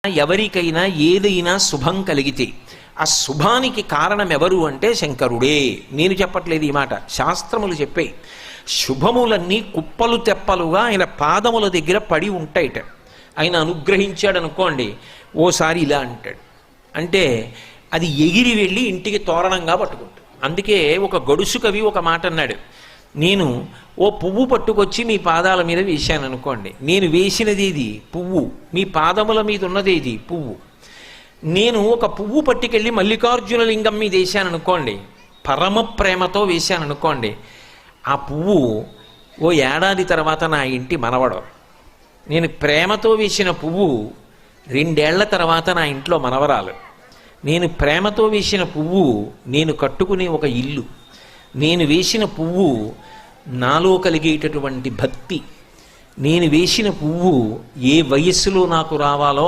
ఎవరికైనా ఏదైనా శుభం కలిగితే ఆ శుభానికి కారణం ఎవరు అంటే శంకరుడే. నేను చెప్పట్లేదు ఈ మాట, శాస్త్రములు చెప్పాయి. శుభములన్నీ కుప్పలు తెప్పలుగా ఆయన పాదముల దగ్గర పడి ఉంటాయిట. ఆయన అనుగ్రహించాడు అనుకోండి, ఓసారి ఇలా అంటాడు అంటే అది ఎగిరి వెళ్ళి ఇంటికి తోరణంగా పట్టుకుంటాడు. అందుకే ఒక గడుసు కవి ఒక మాట అన్నాడు, నేను ఓ పువ్వు పట్టుకొచ్చి మీ పాదాల మీద వేశాను అనుకోండి, నేను వేసినది ఇది పువ్వు, మీ పాదముల మీద ఉన్నది ఇది పువ్వు. నేను ఒక పువ్వు పట్టుకెళ్ళి మల్లికార్జున లింగం మీద వేశాను అనుకోండి, పరమ ప్రేమతో వేశాను అనుకోండి, ఆ పువ్వు ఓ ఏడాది తర్వాత నా ఇంటి మనవడు. నేను ప్రేమతో వేసిన పువ్వు 2 ఏళ్ల తర్వాత నా ఇంట్లో మనవరాలు. నేను ప్రేమతో వేసిన పువ్వు నేను కట్టుకునే ఒక ఇల్లు. నేను వేసిన పువ్వు నాలో కలిగేటటువంటి భక్తి. నేను వేసిన పువ్వు ఏ వయస్సులో నాకు రావాలో